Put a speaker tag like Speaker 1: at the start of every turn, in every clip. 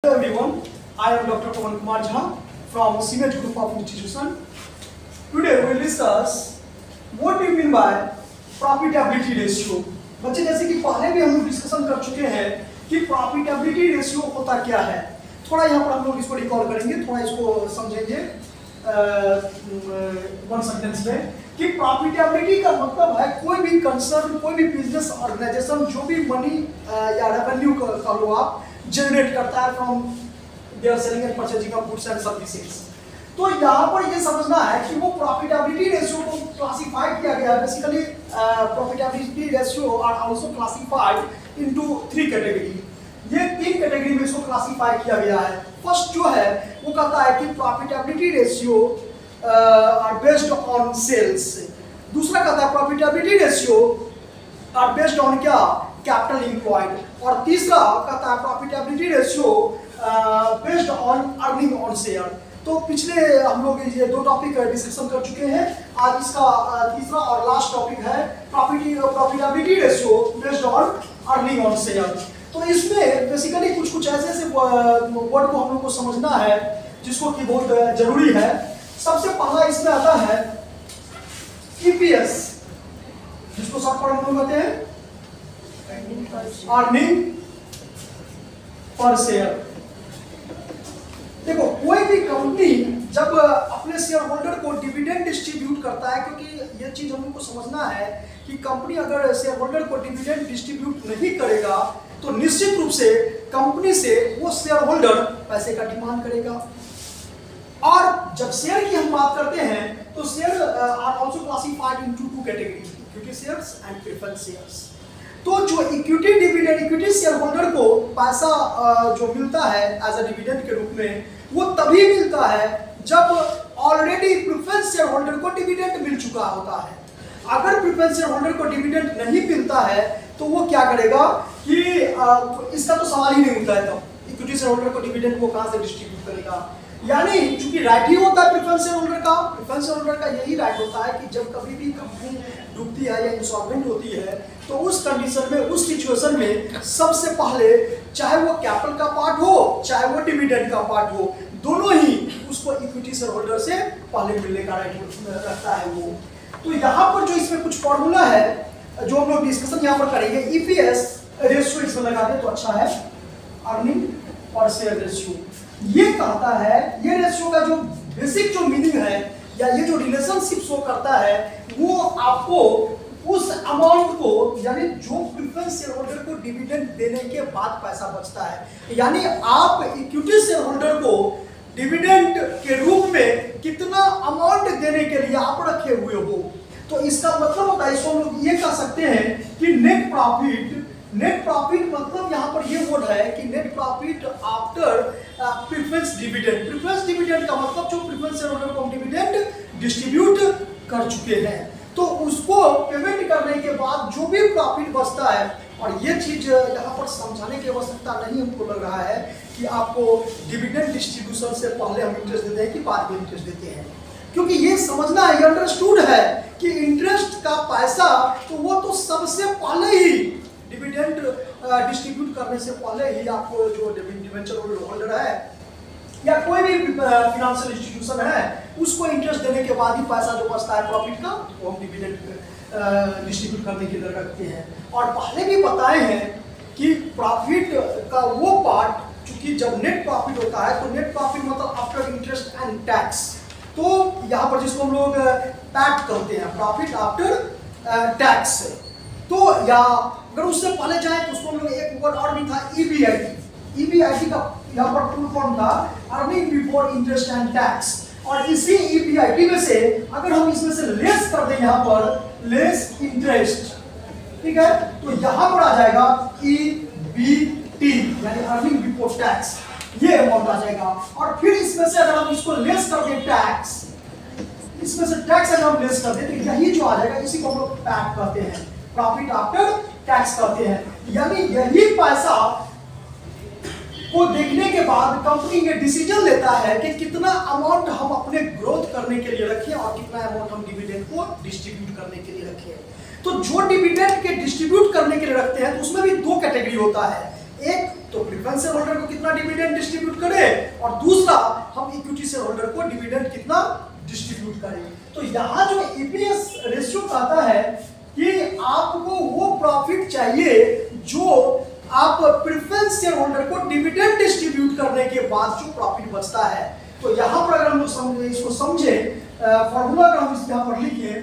Speaker 1: Hello everyone, I am Dr. Pawan Kumar Jha from Synergy Group of Institution. Today we will discuss what do you mean by profitability ratio. बच्चे जैसे कि पहले भी हम लोग discussion कर चुके हैं कि प्रॉफिटेबिलिटी रेशियो होता क्या है, थोड़ा यहाँ पर हम लोग इसको रिकॉल करेंगे, थोड़ा इसको समझेंगे वन सेंटेंस में कि प्रॉफिटेबिलिटी का मतलब है कोई भी कंसर्न, कोई भी बिजनेस ऑर्गेनाइजेशन जो भी मनी या रेवेन्यू का लो आप जनरेट करता है from their selling and purchasing of goods and services. तो यहाँ पर ये समझना है कि वो प्रॉफिटेबिलिटी रेशियो को क्लासिफाइड किया गया है। Basically profitability ratio are also classified into 3 category. ये 3 कैटेगरी में इसको क्लासिफाई किया गया है। फर्स्ट जो है वो कहता है कि profitability ratio are based on sales. दूसरा कहता है profitability ratio are based on क्या, कैपिटल एम्प्लॉयड। और तीसरा कहता है profitability ratio based on earning on share. तो पिछले हम लोग ये 2 टॉपिक डिस्कशन कर चुके हैं। आज इसका तीसरा और लास्ट टॉपिक है profitability ratio based on earning on share. तो इसमें बेसिकली कुछ ऐसे वर्ड को हम लोग को समझना है जिसको कि बहुत जरूरी है। सबसे पहला इसमें आता है EPS, जिसको शॉर्ट फॉर्म में कहते हैं अर्निंग पर शेयर। देखो कोई भी कंपनी जब अपने शेयर होल्डर को डिविडेंड डिस्ट्रीब्यूट करता है, क्योंकि ये चीज हम लोग को समझना है कि कंपनी अगर शेयर होल्डर को डिविडेंड डिस्ट्रीब्यूट नहीं करेगा तो निश्चित रूप से कंपनी से वो शेयर होल्डर पैसे का डिमांड करेगा। और जब शेयर की हम बात करते हैं तो share are also classified into 2 category, equity shares and preference shares. तो जो equity dividend, equity share holder को पैसा जो मिलता है एज अ डिविडेंड के रूप में, वो तभी मिलता है जब ऑलरेडी प्रेफरेंस शेयर होल्डर को डिविडेंड मिल चुका होता है। अगर प्रेफरेंस शेयर होल्डर को डिविडेंड नहीं मिलता है तो वो क्या करेगा कि इसका तो सवाल ही नहीं उठता है। तो इक्विटी शेयर होल्डर को डिविडेंड वो कहां से डिस्ट्रीब्यूट करेगा? यानी चूंकि राइट ही होता है प्रेफरेंस शेयर होल्डर का, प्रेफरेंस शेयर होल्डर का यही राइट होता है कि जब कभी भी कंपनी डूबती है या इंसॉल्वेंट होती है तो उस कंडीशन में, उस सिचुएशन में सबसे पहले चाहे वो कैपिटल का पार्ट हो चाहे वो डिविडेंड का पार्ट हो, दोनों ही उसको इक्विटी शेयर होल्डर से पहले मिलने का राइट रखता है वो। तो यहाँ पर जो इसमें कुछ फॉर्मूला है जो हम लोग डिस्कशन यहाँ पर करेंगे, EPS रेशियो इसमें लगा दे तो अच्छा है, अर्निंग पर शेयर रेशियो। ये कहता है, ये रेशियो का जो बेसिक जो मीनिंग है या ये जो रिलेशनशिप शो करता है वो आपको उस अमाउंट को, यानी जो प्रेफरेंस शेयर होल्डर को डिविडेंड देने के बाद पैसा बचता है, यानी आप इक्विटी शेयर होल्डर को डिविडेंड के रूप में कितना अमाउंट देने के लिए आप रखे हुए हो, तो इसका मतलब होता है, इसको हम लोग ये कह सकते हैं कि नेट प्रॉफिट। नेट प्रॉफिट मतलब यहाँ पर ये वर्ड है कि net profit after preference dividend. Preference dividend का मतलब जो प्रेफरेंस शेयर होल्डर को डिविडेंड डिस्ट्रीब्यूट कर चुके हैं तो उसको पेमेंट करने के बाद जो भी प्रॉफिट बचता है। और ये चीज यहाँ पर समझाने की आवश्यकता नहीं हमको लग रहा है कि आपको डिविडेंड डिस्ट्रीब्यूशन से पहले हम इंटरेस्ट देते हैं कि बाद में इंटरेस्ट देते हैं, क्योंकि ये समझना है, ये अंडरस्टूड है कि इंटरेस्ट का पैसा तो वो तो सबसे पहले ही डिविडेंड डिस्ट्रीब्यूट करने से पहले ही आपको जो डिवेंचर होल्डर है या कोई भी फिनेंशियल इंस्टीट्यूशन है उसको इंटरेस्ट देने के बाद ही पैसा जो बचता है प्रॉफिट का वो हम डिविडेंड डिस्ट्रीब्यूट करने के लिए रखते हैं। और पहले भी बताए हैं कि प्रॉफिट का वो पार्ट, चूंकि जब नेट प्रॉफिट होता है तो नेट प्रॉफिट मतलब आफ्टर इंटरेस्ट एंड टैक्स, तो यहाँ पर जिसको हम लोग पैट कहते हैं, प्रॉफिट आफ्टर टैक्स। तो या अगर उससे पहले जाए तो उसको हम लोग एक वर्ड और भी था, EBIT का यहाँ पर फुल फॉर्म था earning before interest and tax. और इसी EBIT में से अगर हम इसमें से लेस कर दें यहाँ पर लेस इंटरेस्ट, ठीक है, तो यहाँ पर आ जाएगा EBT यानी अर्निंग बिफोर टैक्स, ये अमाउंट आ जाएगा। और फिर इसमें से अगर हम इसको लेस कर दें टैक्स, इसमें से टैक्स अगर हम लेस कर दें तो यही जो आ जाएगा इसी को हम लोग पैट कहते हैं, प्रॉफिट आफ्टर टैक्स कहते हैं। यानी यही पैसा को देखने के बाद कंपनी ये डिसीजन लेता है कि कितना अमाउंट हम अपने ग्रोथ करने के लिए रखें और कितना अमाउंट हम डिविडेंड को डिस्ट्रीब्यूट करने के लिए रखें। तो जो डिविडेंड के डिस्ट्रीब्यूट करने के लिए रखते हैं तो उसमें भी 2 कैटेगरी होता है, एक तो प्रेफरेंस शेयर होल्डर को कितना डिविडेंड डिस्ट्रीब्यूट करें और दूसरा हम इक्विटी शेयर होल्डर को डिविडेंड कितना डिस्ट्रीब्यूट करें। तो यहाँ जो ईपीएस रेशियो कहता है कि आपको वो प्रॉफिट चाहिए जो आप प्रेफरेंस शेयर होल्डर को डिविडेंड डिस्ट्रीब्यूट करने के बाद जो प्रॉफिट बचता है। तो यहाँ पर अगर हम लोग इसको समझे फॉर्मूला अगर हम यहाँ पर लिखे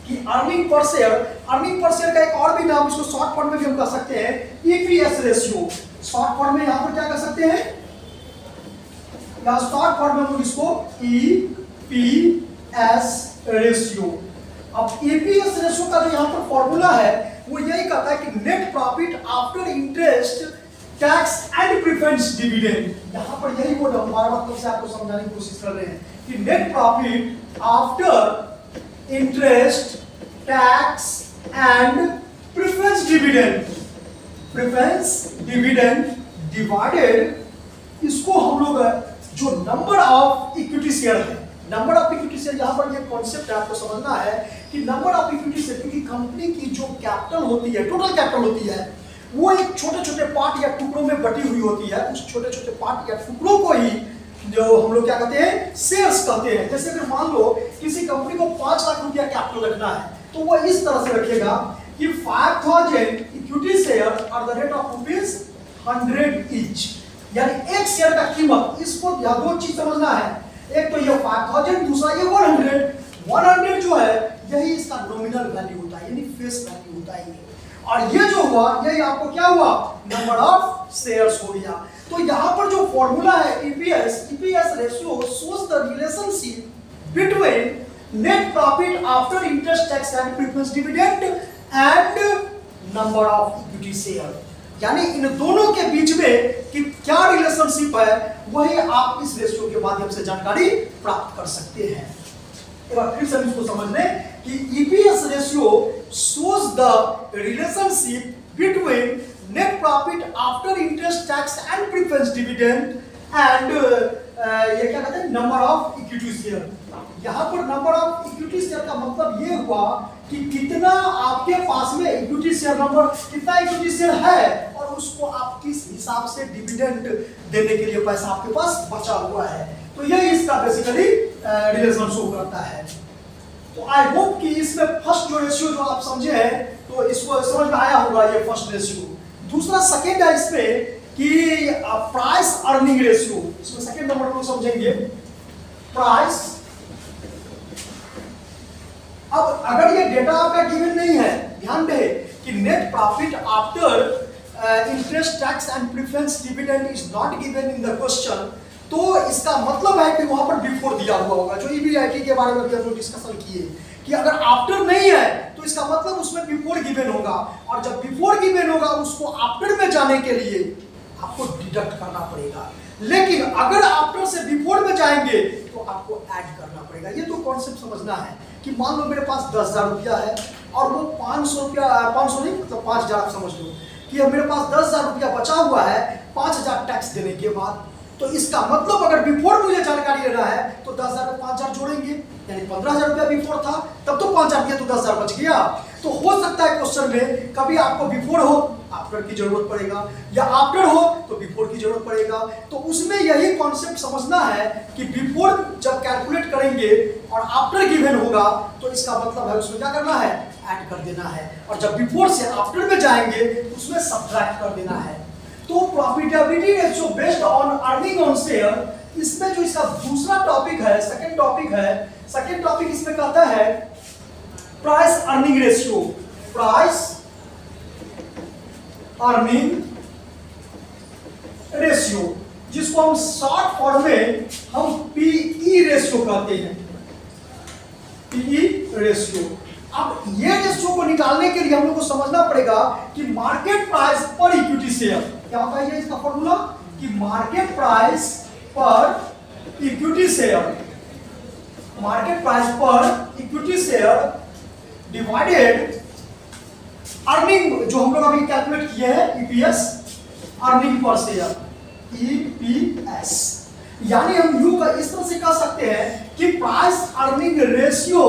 Speaker 1: कि अर्निंग पर शेयर का एक और भी नाम इसको शॉर्ट फॉर्म में भी हम कह सकते हैं ईपीएस रेशियो। शॉर्ट फॉर्म में यहाँ पर क्या कर सकते हैं, या शॉर्ट फॉर्म में हम लोग इसको ईपीएस रेशियो। अब ईपीएस रेशियो का जो यहाँ पर फॉर्मूला है वो यही कहता है कि net profit after interest tax and preference dividend. यहाँ पर यही वर्ड हम बार-बार से आपको समझाने की कोशिश कर रहे हैं कि net profit after interest tax and preference dividend divided, इसको हम लोग जो नंबर ऑफ इक्विटी शेयर है, नंबर ऑफ इक्विटी शेयर, यहाँ पर ये कॉन्सेप्ट आपको समझना है कि नंबर ऑफ इक्विटी शेयर, क्योंकि कंपनी की जो कैपिटल होती है, टोटल कैपिटल होती है, वो एक छोटे छोटे पार्ट या टुकड़ों में बटी हुई होती है। उस छोटे छोटे पार्ट या टुकड़ों को ही जो हम लोग क्या कहते हैं, शेयर्स कहते हैं। जैसे अगर मान लो किसी कंपनी को 5 लाख रुपया कैपिटल रखना है तो वो इस तरह से रखेगा कि 5000 equity share at the rate of ₹100 each, यानी एक शेयर का कीमत, इसको यह दो चीज समझना है, एक तो ये 5000, दूसरा ये 100 जो है यही इसका नॉमिनल वैल्यू होता है, यानी फेस वैल्यू होता है। और ये जो हुआ यही आपको क्या हुआ, नंबर ऑफ शेयर्स हो गया। तो यहाँ पर जो फॉर्मूला है EPS ratio shows the relationship between net profit after interest tax and preference dividend and number of equity share, यानी इन दोनों के बीच में कि क्या रिलेशनशिप है वही आप इस रेशियो के माध्यम से जानकारी प्राप्त कर सकते हैं। एक बार फिर से इसको समझ लें कि EPS ratio shows the relationship between net profit after interest tax and preference dividend and ये क्या कहते हैं, नंबर ऑफ इक्विटी शेयर। यहाँ पर नंबर ऑफ इक्विटी शेयर का मतलब ये हुआ कि कितना आपके पास में इक्विटी शेयर नंबर, कितना इक्विटी शेयर है और उसको आप किस हिसाब से डिविडेंड देने के लिए पैसा आपके पास बचा हुआ है। तो यही इसका बेसिकली रिलेशन शो करता है। तो आई होप कि इसमें फर्स्ट जो रेशियो जो आप समझे हैं तो इसको समझ में आया होगा, ये फर्स्ट रेशियो। दूसरा सेकंड है इसमें कि प्राइस अर्निंग रेशियो, इसमें सेकंड नंबर को समझेंगे प्राइस। अब अगर ये डेटा आपका गिवन नहीं है, ध्यान दें कि net profit after interest tax and preference dividend is not given in the question, तो इसका मतलब है कि वहां पर बिफोर दिया हुआ होगा, जो ईबीआईटी के बारे में भी हम लोग डिस्कशन किए कि अगर आफ्टर नहीं है तो इसका मतलब उसमें बिफोर गिवन होगा, और जब बिफोर गिवन होगा उसको आफ्टर में जाने के लिए आपको डिडक्ट करना पड़ेगा। लेकिन अगर आफ्टर से बिफोर में जाएंगे तो आपको ऐड करना पड़ेगा। ये तो कॉन्सेप्ट समझना है कि मान लो मेरे पास 10,000 रुपया है और वो 500 रुपया, 500 नहीं मतलब 5,000 आप समझ लो कि अब मेरे पास 10,000 रुपया बचा हुआ है 5,000 टैक्स देने के बाद। तो इसका मतलब अगर बिफोर मुझे जानकारी लेना है तो 10,000 में 5,000 जोड़ेंगे, यानी 15,000 रुपया बिफोर था, तब तो 5,000 दिया तो 10,000 बच गया। तो हो सकता है क्वेश्चन में कभी आपको बिफोर हो आफ्टर की जरूरत पड़ेगा, या आफ्टर हो तो बिफोर की जरूरत पड़ेगा। तो उसमें यही कॉन्सेप्ट समझना है कि बिफोर जब कैलकुलेट करेंगे और आफ्टर गिवन होगा तो इसका मतलब है उसमें क्या करना है, ऐड कर देना है, और जब बिफोर से आफ्टर में जाएंगे उसमें सब्ट्रैक्ट कर देना है। तो profitability ratio based on earning on share, इसमें जो इसका दूसरा टॉपिक है, सेकंड टॉपिक इसमें कहता है price earning ratio, price earning ratio, जिसको हम शॉर्ट फॉर्म में हम पीई रेशियो कहते हैं, पीई रेशियो। अब ये रेशियो को निकालने के लिए हम लोग को समझना पड़ेगा कि मार्केट प्राइस पर इक्विटी शेयर, क्या होता है ये इसका फॉर्मूला, कि मार्केट प्राइस पर इक्विटी शेयर, मार्केट प्राइस पर इक्विटी शेयर डिवाइडेड अर्निंग, जो हम लोग अभी कैलकुलेट किए हैं EPS, earning per share, EPS. यानी हम यू का इस तरह से कह सकते हैं कि price earning ratio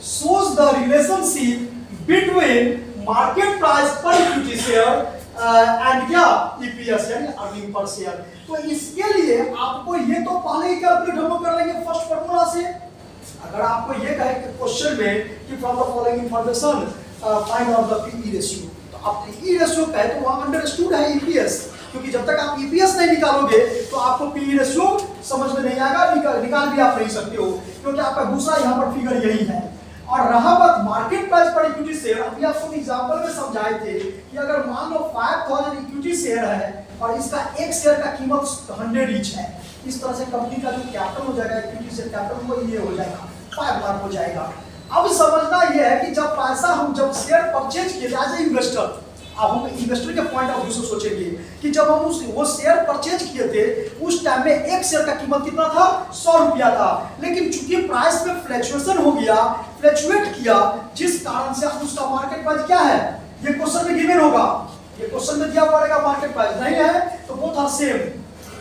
Speaker 1: shows the relationship between market price per equity share and क्या ईपीएस यानी अर्निंग पर शेयर। तो इसके लिए आपको ये तो पहले ही कैलकुलेट हम लोग कर लेंगे फर्स्ट फार्मूला से। अगर आपको ये कहे क्वेश्चन में कि from the following information find out the PE ratio, तो आप पीई रेशियो कहे तो वहां अंडरस्टूड है ईपीएस, क्योंकि जब तक आप ईपीएस नहीं निकालोगे तो आपको पीई रेशियो समझ में नहीं आएगा, निकाल भी आप नहीं सकते हो, क्योंकि आपका दूसरा यहाँ पर फिगर यही है। और रहा बात मार्केट प्राइस पर इक्विटी शेयर, अभी आपको एग्जांपल में समझाए थे कि अगर मान लो 5000 इक्विटी शेयर है और इसका एक शेयर का कीमत 100 ईच है, इस तरह से कंपनी का जो कैपिटल हो जाएगा इक्विटी शेयर कैपिटल वो ये हो जाएगा 5 लाख हो जाएगा। अब समझना ये है कि जब पैसा हम जब शेयर परचेज किए एज ए इन्वेस्टर, अब हम इन्वेस्टर के पॉइंट ऑफ व्यू से सोचेंगे कि जब हम वो शेयर परचेज किए थे उस टाइम में एक शेयर का कीमत कितना था 100 रुपया था, लेकिन चूंकि प्राइस में फ्लक्चुएशन हो गया, फ्लक्चुएट किया, जिस कारण से अब उसका मार्केट प्राइस क्या है ये क्वेश्चन में गिवन होगा, ये क्वेश्चन में दिया पड़ेगा मार्केट प्राइस नहीं है तो बोथ आर सेम,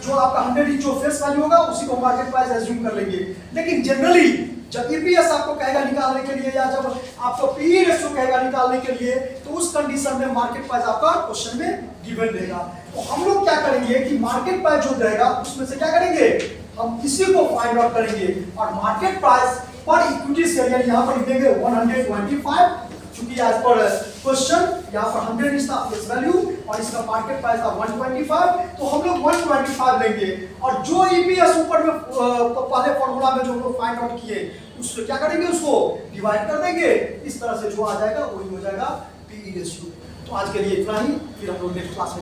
Speaker 1: जो आपका 100 जो फेस वैल्यू होगा उसी को मार्केट प्राइस एज्यूम कर लेंगे। लेकिन जनरली जब ईपीएस आपको कहेगा निकालने के लिए या जब आपको पीई रेशियो कहेगा निकालने के लिए तो उस कंडीशन में मार्केट प्राइस आपका क्वेश्चन में गिवन रहेगा। तो हम लोग क्या करेंगे कि मार्केट प्राइस जो रहेगा उसमें से क्या करेंगे हम इसी को फाइंड आउट करेंगे और मार्केट प्राइस पर इक्विटी शेयर यानी यहाँ पर लिखेंगे 125, क्योंकि एज पर क्वेश्चन यहाँ पर 100 इज द फेस वैल्यू और इसका मार्केट प्राइस था 125, तो हम लोग 125 लेंगे और जो ईपीएस ऊपर में पहले फॉर्मूला में जो हम लोग फाइंड आउट किए उसको क्या करेंगे उसको डिवाइड कर देंगे, इस तरह से जो आ जाएगा वही हो जाएगा पीई रेशियो। तो आज के लिए इतना ही, फिर हम लोग नेक्स्ट क्लास में